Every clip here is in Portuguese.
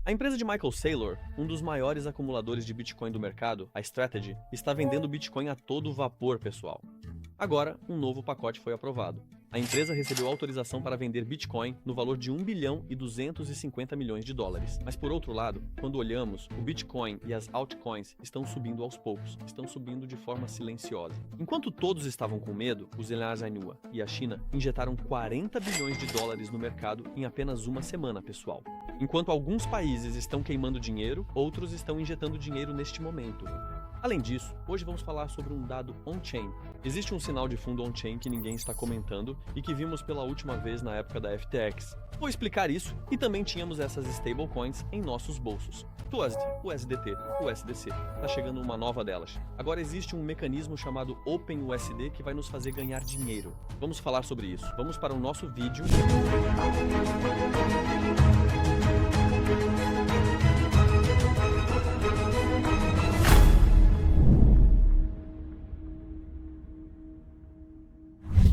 A empresa de Michael Saylor, um dos maiores acumuladores de Bitcoin do mercado, a Strategy, está vendendo Bitcoin a todo vapor, pessoal. Agora, um novo pacote foi aprovado. A empresa recebeu autorização para vender Bitcoin no valor de 1 bilhão e 250 milhões de dólares. Mas por outro lado, quando olhamos, o Bitcoin e as altcoins estão subindo aos poucos, estão subindo de forma silenciosa. Enquanto todos estavam com medo, os Zainua e a China injetaram 40 bilhões de dólares no mercado em apenas uma semana, pessoal. Enquanto alguns países estão queimando dinheiro, outros estão injetando dinheiro neste momento. Além disso, hoje vamos falar sobre um dado on-chain. Existe um sinal de fundo on-chain que ninguém está comentando e que vimos pela última vez na época da FTX. Vou explicar isso e também tínhamos essas stablecoins em nossos bolsos. TUSD, o USDT, o USDC. Tá chegando uma nova delas. Agora existe um mecanismo chamado OpenUSD que vai nos fazer ganhar dinheiro. Vamos falar sobre isso. Vamos para o nosso vídeo.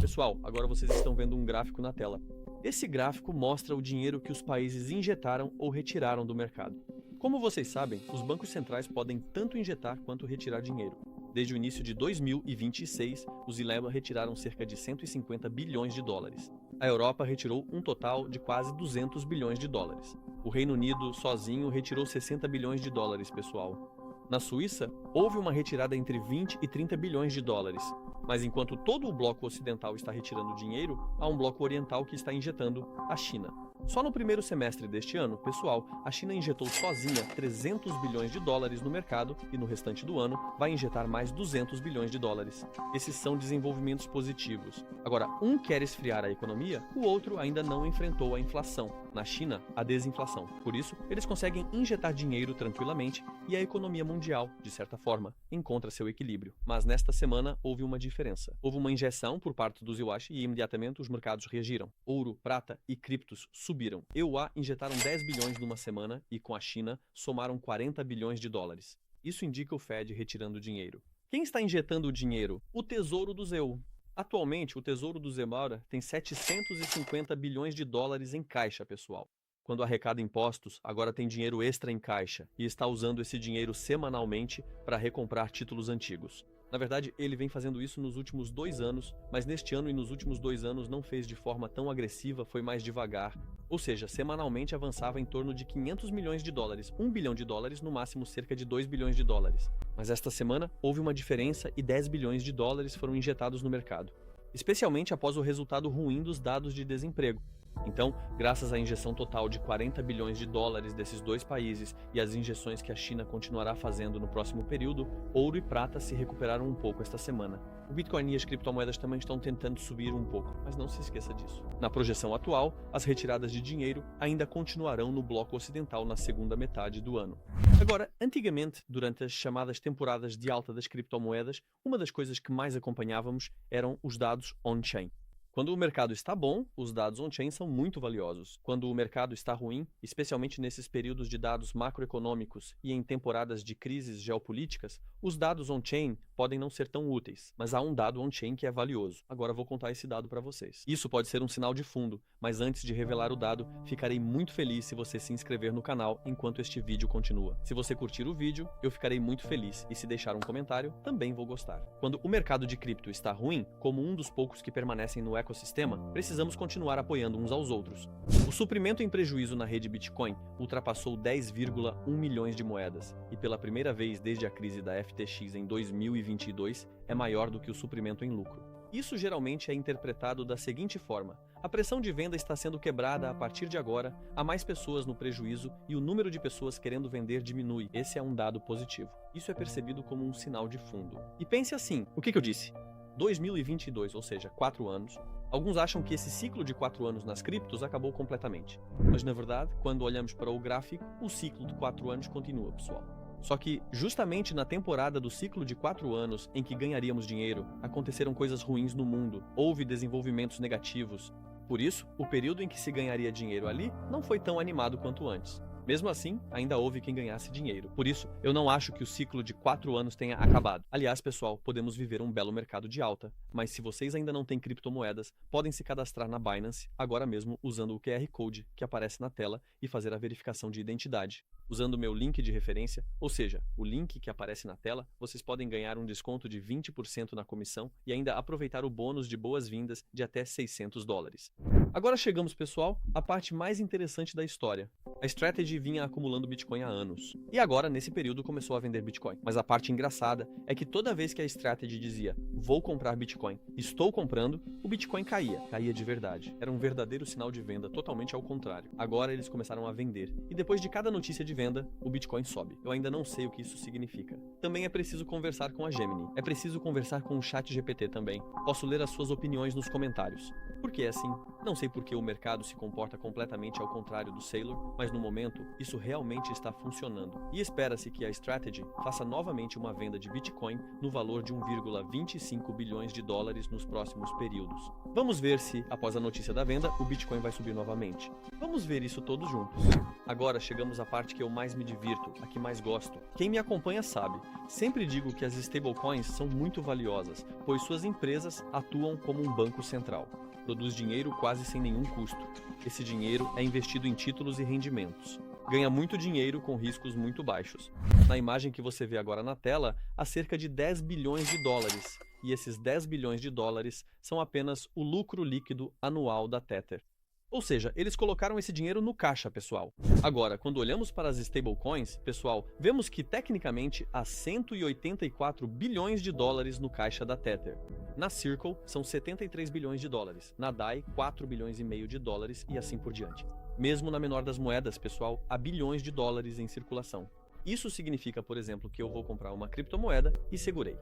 Pessoal, agora vocês estão vendo um gráfico na tela. Esse gráfico mostra o dinheiro que os países injetaram ou retiraram do mercado. Como vocês sabem, os bancos centrais podem tanto injetar quanto retirar dinheiro. Desde o início de 2026, os ILEBA retiraram cerca de 150 bilhões de dólares. A Europa retirou um total de quase 200 bilhões de dólares. O Reino Unido, sozinho, retirou 60 bilhões de dólares, pessoal. Na Suíça, houve uma retirada entre 20 e 30 bilhões de dólares. Mas enquanto todo o bloco ocidental está retirando dinheiro, há um bloco oriental que está injetando, a China. Só no primeiro semestre deste ano, pessoal, a China injetou sozinha 300 bilhões de dólares no mercado e no restante do ano vai injetar mais 200 bilhões de dólares. Esses são desenvolvimentos positivos. Agora, um quer esfriar a economia, o outro ainda não enfrentou a inflação. Na China, a desinflação. Por isso, eles conseguem injetar dinheiro tranquilamente e a economia mundial, de certa forma, encontra seu equilíbrio. Mas nesta semana houve uma diferença. Houve uma injeção por parte dos EUAs e imediatamente os mercados reagiram. Ouro, prata e criptos subiram. EUA injetaram 10 bilhões numa semana e com a China somaram 40 bilhões de dólares. Isso indica o Fed retirando dinheiro. Quem está injetando o dinheiro? O Tesouro do ZEU. Atualmente, o Tesouro do Zemaura tem 750 bilhões de dólares em caixa, pessoal. Quando arrecada impostos, agora tem dinheiro extra em caixa e está usando esse dinheiro semanalmente para recomprar títulos antigos. Na verdade, ele vem fazendo isso nos últimos 2 anos, mas neste ano e nos últimos 2 anos não fez de forma tão agressiva, foi mais devagar. Ou seja, semanalmente avançava em torno de 500 milhões de dólares, 1 bilhão de dólares, no máximo cerca de 2 bilhões de dólares. Mas esta semana houve uma diferença e 10 bilhões de dólares foram injetados no mercado, especialmente após o resultado ruim dos dados de desemprego. Então, graças à injeção total de 40 bilhões de dólares desses 2 países e as injeções que a China continuará fazendo no próximo período, ouro e prata se recuperaram um pouco esta semana. O Bitcoin e as criptomoedas também estão tentando subir um pouco, mas não se esqueça disso. Na projeção atual, as retiradas de dinheiro ainda continuarão no bloco ocidental na segunda metade do ano. Agora, antigamente, durante as chamadas temporadas de alta das criptomoedas, uma das coisas que mais acompanhávamos eram os dados on-chain. Quando o mercado está bom, os dados on-chain são muito valiosos. Quando o mercado está ruim, especialmente nesses períodos de dados macroeconômicos e em temporadas de crises geopolíticas, os dados on-chain podem não ser tão úteis, mas há um dado on-chain que é valioso. Agora vou contar esse dado para vocês. Isso pode ser um sinal de fundo, mas antes de revelar o dado, ficarei muito feliz se você se inscrever no canal enquanto este vídeo continua. Se você curtir o vídeo, eu ficarei muito feliz e se deixar um comentário, também vou gostar. Quando o mercado de cripto está ruim, como um dos poucos que permanecem no ecossistema, precisamos continuar apoiando uns aos outros. O suprimento em prejuízo na rede Bitcoin ultrapassou 10,1 milhões de moedas e pela primeira vez desde a crise da FTX em 2022 é maior do que o suprimento em lucro. Isso geralmente é interpretado da seguinte forma: a pressão de venda está sendo quebrada a partir de agora, há mais pessoas no prejuízo e o número de pessoas querendo vender diminui. Esse é um dado positivo. Isso é percebido como um sinal de fundo. E pense assim, o que eu disse? 2022, ou seja, 4 anos. Alguns acham que esse ciclo de 4 anos nas criptos acabou completamente. Mas na verdade, quando olhamos para o gráfico, o ciclo de 4 anos continua, pessoal. Só que, justamente na temporada do ciclo de 4 anos em que ganharíamos dinheiro, aconteceram coisas ruins no mundo, houve desenvolvimentos negativos. Por isso, o período em que se ganharia dinheiro ali não foi tão animado quanto antes. Mesmo assim, ainda houve quem ganhasse dinheiro. Por isso, eu não acho que o ciclo de 4 anos tenha acabado. Aliás, pessoal, podemos viver um belo mercado de alta. Mas se vocês ainda não têm criptomoedas, podem se cadastrar na Binance agora mesmo usando o QR Code que aparece na tela e fazer a verificação de identidade. Usando o meu link de referência, ou seja, o link que aparece na tela, vocês podem ganhar um desconto de 20% na comissão e ainda aproveitar o bônus de boas-vindas de até $600. Agora chegamos, pessoal, à parte mais interessante da história. A Strategy vinha acumulando Bitcoin há anos. E agora, nesse período, começou a vender Bitcoin. Mas a parte engraçada é que toda vez que a Strategy dizia vou comprar Bitcoin, estou comprando, o Bitcoin caía. Caía de verdade. Era um verdadeiro sinal de venda, totalmente ao contrário. Agora eles começaram a vender. E depois de cada notícia de venda, o Bitcoin sobe. Eu ainda não sei o que isso significa. Também é preciso conversar com a Gemini. É preciso conversar com o ChatGPT também. Posso ler as suas opiniões nos comentários. Por que é assim? Não sei por que o mercado se comporta completamente ao contrário do Saylor, mas no momento, isso realmente está funcionando. E espera-se que a Strategy faça novamente uma venda de Bitcoin no valor de 1,25 bilhões de dólares nos próximos períodos. Vamos ver se, após a notícia da venda, o Bitcoin vai subir novamente. Vamos ver isso todos juntos. Agora chegamos à parte que eu mais me divirto, a que mais gosto. Quem me acompanha sabe, sempre digo que as stablecoins são muito valiosas, pois suas empresas atuam como um banco central. Produz dinheiro quase sem nenhum custo. Esse dinheiro é investido em títulos e rendimentos. Ganha muito dinheiro com riscos muito baixos. Na imagem que você vê agora na tela, há cerca de 10 bilhões de dólares. E esses 10 bilhões de dólares são apenas o lucro líquido anual da Tether. Ou seja, eles colocaram esse dinheiro no caixa, pessoal. Agora, quando olhamos para as stablecoins, pessoal, vemos que tecnicamente há 184 bilhões de dólares no caixa da Tether. Na Circle, são 73 bilhões de dólares. Na DAI, 4 bilhões e meio de dólares e assim por diante. Mesmo na menor das moedas, pessoal, há bilhões de dólares em circulação. Isso significa, por exemplo, que eu vou comprar uma criptomoeda e segurei.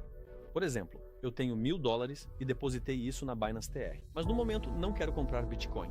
Por exemplo, eu tenho $1.000 e depositei isso na Binance TR. Mas no momento não quero comprar Bitcoin.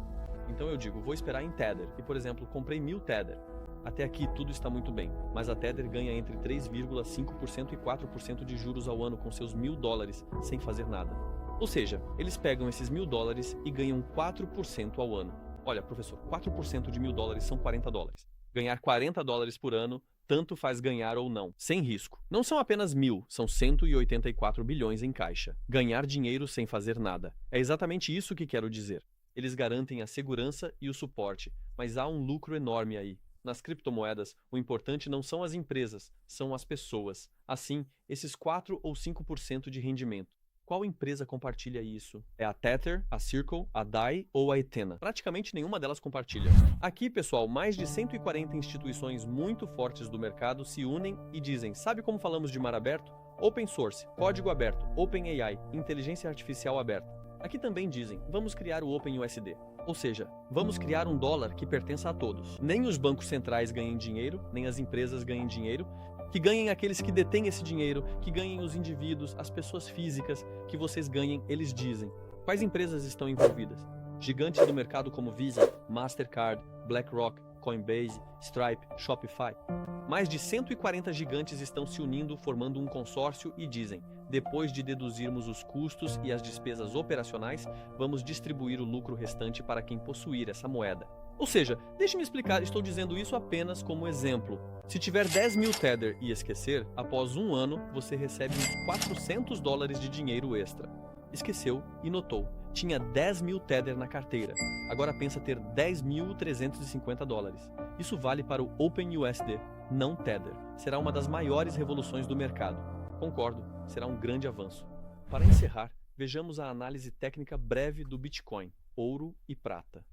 Então eu digo, vou esperar em Tether e, por exemplo, comprei 1.000 Tether. Até aqui tudo está muito bem, mas a Tether ganha entre 3,5% e 4% de juros ao ano com seus $1.000 sem fazer nada. Ou seja, eles pegam esses $1.000 e ganham 4% ao ano. Olha, professor, 4% de $1.000 são $40. Ganhar $40 por ano, tanto faz ganhar ou não, sem risco. Não são apenas 1.000, são 184 bilhões em caixa. Ganhar dinheiro sem fazer nada. É exatamente isso que quero dizer. Eles garantem a segurança e o suporte, mas há um lucro enorme aí. Nas criptomoedas, o importante não são as empresas, são as pessoas. Assim, esses 4 ou 5% de rendimento. Qual empresa compartilha isso? É a Tether, a Circle, a DAI ou a Ethena? Praticamente nenhuma delas compartilha. Aqui, pessoal, mais de 140 instituições muito fortes do mercado se unem e dizem, sabe como falamos de mar aberto? Open source, código aberto, OpenAI, inteligência artificial aberta. Aqui também dizem, vamos criar o OpenUSD. Ou seja, vamos criar um dólar que pertença a todos. Nem os bancos centrais ganhem dinheiro, nem as empresas ganhem dinheiro, que ganhem aqueles que detêm esse dinheiro, que ganhem os indivíduos, as pessoas físicas, que vocês ganhem, eles dizem. Quais empresas estão envolvidas? Gigantes do mercado como Visa, Mastercard, BlackRock, Coinbase, Stripe, Shopify. Mais de 140 gigantes estão se unindo, formando um consórcio e dizem, depois de deduzirmos os custos e as despesas operacionais, vamos distribuir o lucro restante para quem possuir essa moeda. Ou seja, deixe-me explicar, estou dizendo isso apenas como exemplo. Se tiver 10.000 Tether e esquecer, após um ano você recebe uns $400 de dinheiro extra. Esqueceu e notou. Tinha 10.000 Tether na carteira. Agora pensa ter $10.350. Isso vale para o OpenUSD, não Tether. Será uma das maiores revoluções do mercado. Concordo, será um grande avanço. Para encerrar, vejamos a análise técnica breve do Bitcoin, ouro e prata.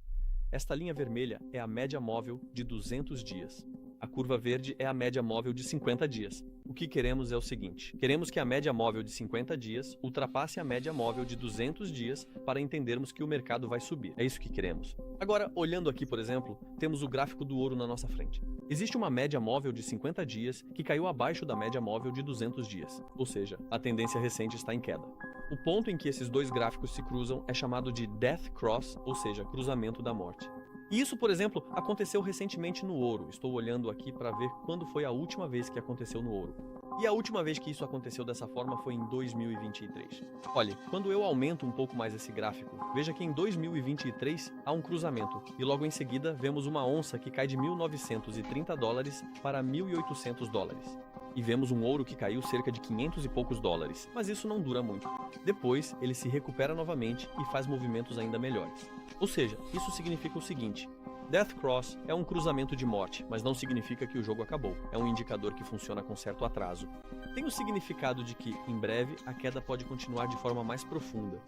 Esta linha vermelha é a média móvel de 200 dias. A curva verde é a média móvel de 50 dias. O que queremos é o seguinte, queremos que a média móvel de 50 dias ultrapasse a média móvel de 200 dias para entendermos que o mercado vai subir. É isso que queremos. Agora, olhando aqui, por exemplo, temos o gráfico do ouro na nossa frente. Existe uma média móvel de 50 dias que caiu abaixo da média móvel de 200 dias. Ou seja, a tendência recente está em queda. O ponto em que esses dois gráficos se cruzam é chamado de Death Cross, ou seja, cruzamento da morte. E isso, por exemplo, aconteceu recentemente no ouro. Estou olhando aqui para ver quando foi a última vez que aconteceu no ouro. E a última vez que isso aconteceu dessa forma foi em 2023. Olhe, quando eu aumento um pouco mais esse gráfico, veja que em 2023 há um cruzamento, e logo em seguida vemos uma onça que cai de 1.930 dólares para 1.800 dólares. E vemos um ouro que caiu cerca de 500 e poucos dólares, mas isso não dura muito. Depois, ele se recupera novamente e faz movimentos ainda melhores. Ou seja, isso significa o seguinte: Death Cross é um cruzamento de morte, mas não significa que o jogo acabou. É um indicador que funciona com certo atraso. Tem o significado de que, em breve, a queda pode continuar de forma mais profunda.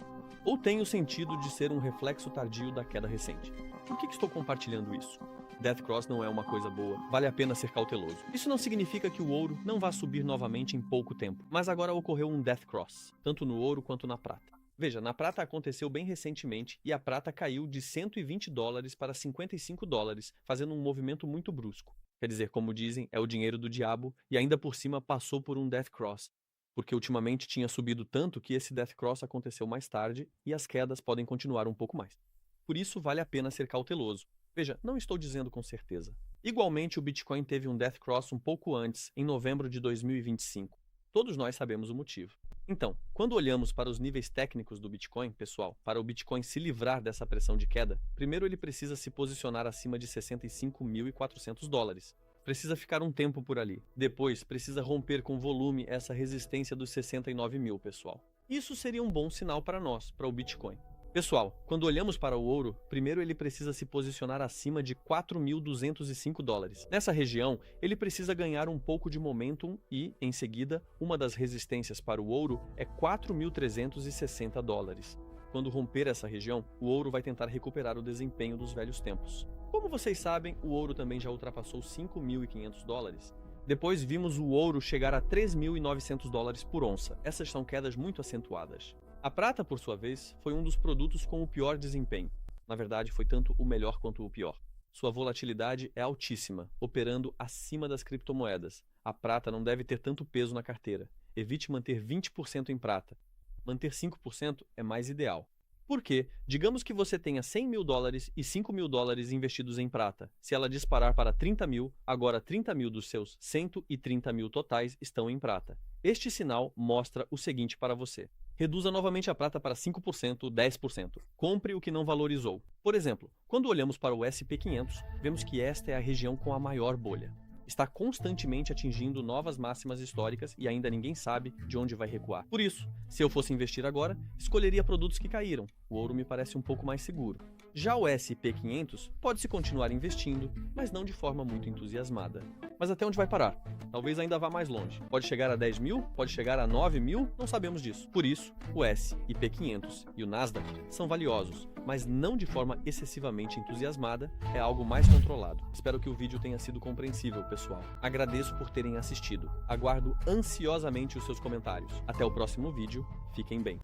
Ou tem o sentido de ser um reflexo tardio da queda recente. Por que estou compartilhando isso? Death Cross não é uma coisa boa, vale a pena ser cauteloso. Isso não significa que o ouro não vá subir novamente em pouco tempo, mas agora ocorreu um Death Cross, tanto no ouro quanto na prata. Veja, na prata aconteceu bem recentemente e a prata caiu de 120 dólares para 55 dólares, fazendo um movimento muito brusco. Quer dizer, como dizem, é o dinheiro do diabo e ainda por cima passou por um Death Cross, porque ultimamente tinha subido tanto que esse Death Cross aconteceu mais tarde e as quedas podem continuar um pouco mais. Por isso vale a pena ser cauteloso. Veja, não estou dizendo com certeza. Igualmente, o Bitcoin teve um Death Cross um pouco antes, em novembro de 2025. Todos nós sabemos o motivo. Então, quando olhamos para os níveis técnicos do Bitcoin, pessoal, para o Bitcoin se livrar dessa pressão de queda, primeiro ele precisa se posicionar acima de 65.400 dólares. Precisa ficar um tempo por ali. Depois, precisa romper com volume essa resistência dos 69 mil, pessoal. Isso seria um bom sinal para nós, para o Bitcoin. Pessoal, quando olhamos para o ouro, primeiro ele precisa se posicionar acima de 4.205 dólares. Nessa região, ele precisa ganhar um pouco de momentum e, em seguida, uma das resistências para o ouro é 4.360 dólares. Quando romper essa região, o ouro vai tentar recuperar o desempenho dos velhos tempos. Como vocês sabem, o ouro também já ultrapassou 5.500 dólares. Depois vimos o ouro chegar a 3.900 dólares por onça. Essas são quedas muito acentuadas. A prata, por sua vez, foi um dos produtos com o pior desempenho. Na verdade, foi tanto o melhor quanto o pior. Sua volatilidade é altíssima, operando acima das criptomoedas. A prata não deve ter tanto peso na carteira. Evite manter 20% em prata. Manter 5% é mais ideal. Porque, digamos que você tenha 100 mil dólares e 5 mil dólares investidos em prata. Se ela disparar para 30 mil, agora 30 mil dos seus 130 mil totais estão em prata. Este sinal mostra o seguinte para você. Reduza novamente a prata para 5%, 10%. Compre o que não valorizou. Por exemplo, quando olhamos para o SP500, vemos que esta é a região com a maior bolha. Está constantemente atingindo novas máximas históricas e ainda ninguém sabe de onde vai recuar. Por isso, se eu fosse investir agora, escolheria produtos que caíram. O ouro me parece um pouco mais seguro. Já o SP500 pode-se continuar investindo, mas não de forma muito entusiasmada. Mas até onde vai parar? Talvez ainda vá mais longe. Pode chegar a 10 mil? Pode chegar a 9 mil? Não sabemos disso. Por isso, o S&P 500 e o Nasdaq são valiosos, mas não de forma excessivamente entusiasmada, é algo mais controlado. Espero que o vídeo tenha sido compreensível, pessoal. Agradeço por terem assistido. Aguardo ansiosamente os seus comentários. Até o próximo vídeo. Fiquem bem.